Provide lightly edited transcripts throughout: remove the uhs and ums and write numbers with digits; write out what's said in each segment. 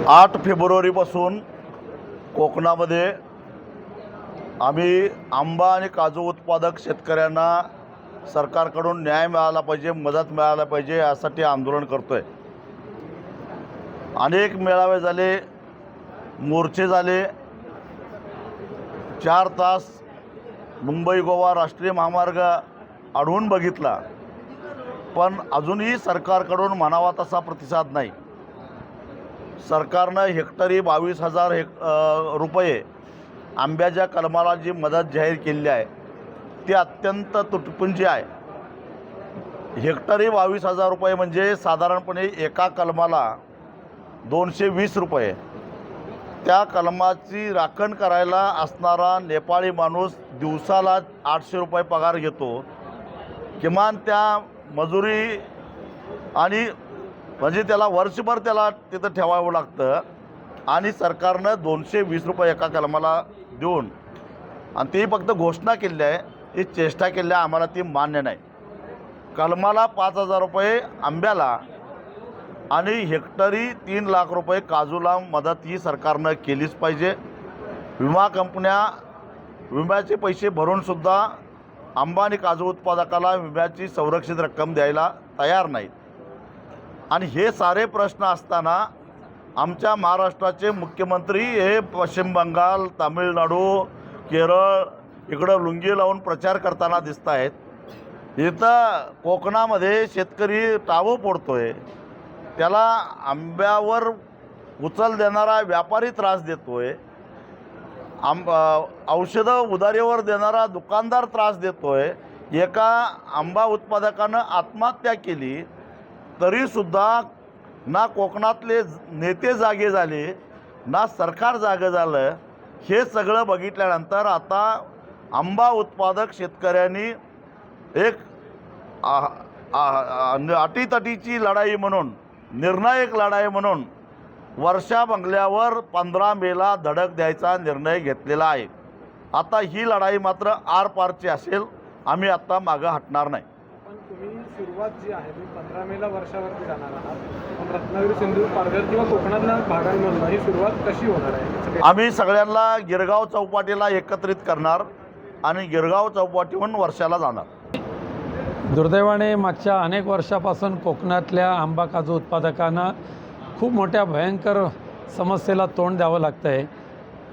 8 फेब्रुवारीपासून कोकणामध्ये आम्ही आंबा आणि काजू उत्पादक शेतकऱ्यांना सरकारकडून न्याय मिळाला पाहिजे, मदत मिळायला पाहिजे यासाठी आंदोलन करतोय। अनेक मेळावे झाले, मोर्चे झाले, 4 तास मुंबई गोवा राष्ट्रीय महामार्ग अडवून बघितला, पण अजूनही सरकारकडून म्हणावा तसा प्रतिसाद नाही। सरकारनं हेक्टरी 22,000 रुपये आंब्याच्या कलमाला जी मदत जाहीर केली आहे ती अत्यंत तुटपुंजी आहे। हेक्टरी 22,000 रुपये म्हणजे साधारणपणे एका कलमाला 220 रुपये। त्या कलमाची राखण करायला असणारा नेपाळी माणूस दिवसाला 800 रुपये पगार घेतो। किमान त्या मजुरी आणि म्हणजे त्याला वर्षभर त्याला तिथं ठेवावं लागतं आणि सरकारनं 220 रुपये एका कलमाला देऊन आणि ती फक्त घोषणा केली आहे, ही चेष्टा केली आहे, आम्हाला ती मान्य नाही। कलमाला 5,000 रुपये आंब्याला आणि हेक्टरी 3 लाख रुपये काजूला मदत ही सरकारनं केलीच पाहिजे। विमा कंपन्या विम्याचे पैसे भरूनसुद्धा आंबा आणि काजू उत्पादकाला विम्याची संरक्षित रक्कम द्यायला तयार नाहीत। आणि हे सारे प्रश्न असताना आमच्या महाराष्ट्राचे मुख्यमंत्री हे पश्चिम बंगाल, तामिळनाडू, केरळ इकडं लुंगी लावून प्रचार करताना दिसत आहेत। इथं कोकणामध्ये शेतकरी टावं फोडतोय, त्याला आंब्यावर उचल देणारा व्यापारी त्रास देतोय, औषधं उधारीवर देणारा दुकानदार त्रास देतोय। एका आंबा उत्पादकानं आत्महत्या केली तरीसुद्धा ना कोकणातले नेते जागे झाले, ना सरकार जागं झालं। हे सगळं बघितल्यानंतर आता आंबा उत्पादक शेतकऱ्यांनी एक अटीतटीची लढाई म्हणून, निर्णायक लढाई म्हणून वर्षा बंगल्यावर 15 मेला धडक द्यायचा निर्णय घेतलेला आहे। आता ही लढाई मात्र आरपारची असेल, आम्ही आता मागं हटणार नाही। पण तुम्ही सुरुवात जी आहे ती 15 मेला वर्षावरती जाणार आहात, पण रत्नागिरी, सिंधुदुर्ग, पालघर किंवा कोकणातल्या भागांमधून ही सुरुवात कशी होणार आहे? आम्ही सगळ्यांना गिरगाव चौपाटीला एकत्रित करणार आणि गिरगाव चौपाटीहून वर्षाला जाणार। दुर्दैवाने मागच्या अनेक वर्षापासून कोकणातल्या आंबा काजू उत्पादकांना खूप मोठ्या भयंकर समस्येला तोंड द्यावं लागतं आहे।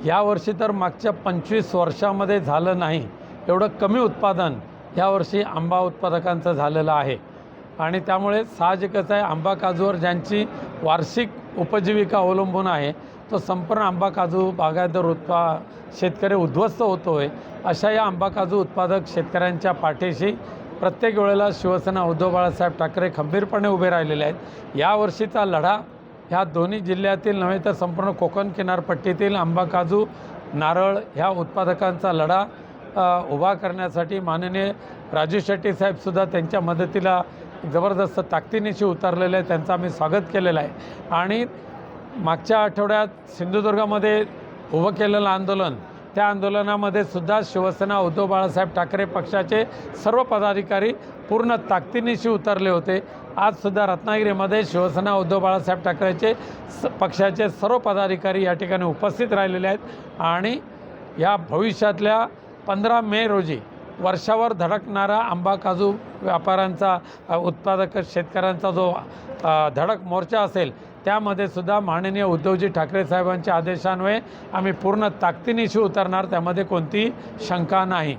यावर्षी तर मागच्या 25 वर्षामध्ये झालं नाही एवढं कमी उत्पादन यावर्षी आंबा उत्पादकांचं झालेलं आहे आणि त्यामुळे साहजिकच आहे, आंबा काजूवर ज्यांची वार्षिक उपजीविका अवलंबून आहे तो संपूर्ण आंबा काजू बागायतदार शेतकरी उद्ध्वस्त होतो आहे। अशा या आंबा काजू उत्पादक शेतकऱ्यांच्या पाठीशी प्रत्येक वेळेला शिवसेना उद्धव बाळासाहेब ठाकरे खंबीरपणे उभे राहिलेले आहेत। यावर्षीचा लढा ह्या दोन्ही जिल्ह्यातील नव्हे तर संपूर्ण कोकण किनारपट्टीतील आंबा काजू, नारळ ह्या उत्पादकांचा लढा उभा करण्यासाठी माननीय राजू शेट्टी साहेबसुद्धा त्यांच्या मदतीला जबरदस्त ताकदीनिशी उतरलेले आहे। त्यांचं आम्ही स्वागत केलेलं आहे। आणि मागच्या आठवड्यात सिंधुदुर्गामध्ये उभं केलेलं आंदोलन, त्या आंदोलनामध्ये सुद्धा शिवसेना उद्धव बाळासाहेब ठाकरे पक्षाचे सर्व पदाधिकारी पूर्ण ताकदीनिशी उतरले होते। आजसुद्धा रत्नागिरीमध्ये शिवसेना उद्धव बाळासाहेब ठाकरेचे पक्षाचे सर्व पदाधिकारी या ठिकाणी उपस्थित राहिलेले आहेत आणि या भविष्यातल्या 15 मे रोजी वर्षावर धडकणारा आंबा काजू व्यापाऱ्यांचा, उत्पादक शेतकऱ्यांचा जो धडक मोर्चा असेल त्यामध्ये सुद्धा माननीय उद्धवजी ठाकरे साहेबांच्या आदेशान्वये आम्ही पूर्ण ताकदीनिशी उतरणार, त्यामध्ये कोणतीही शंका नाही।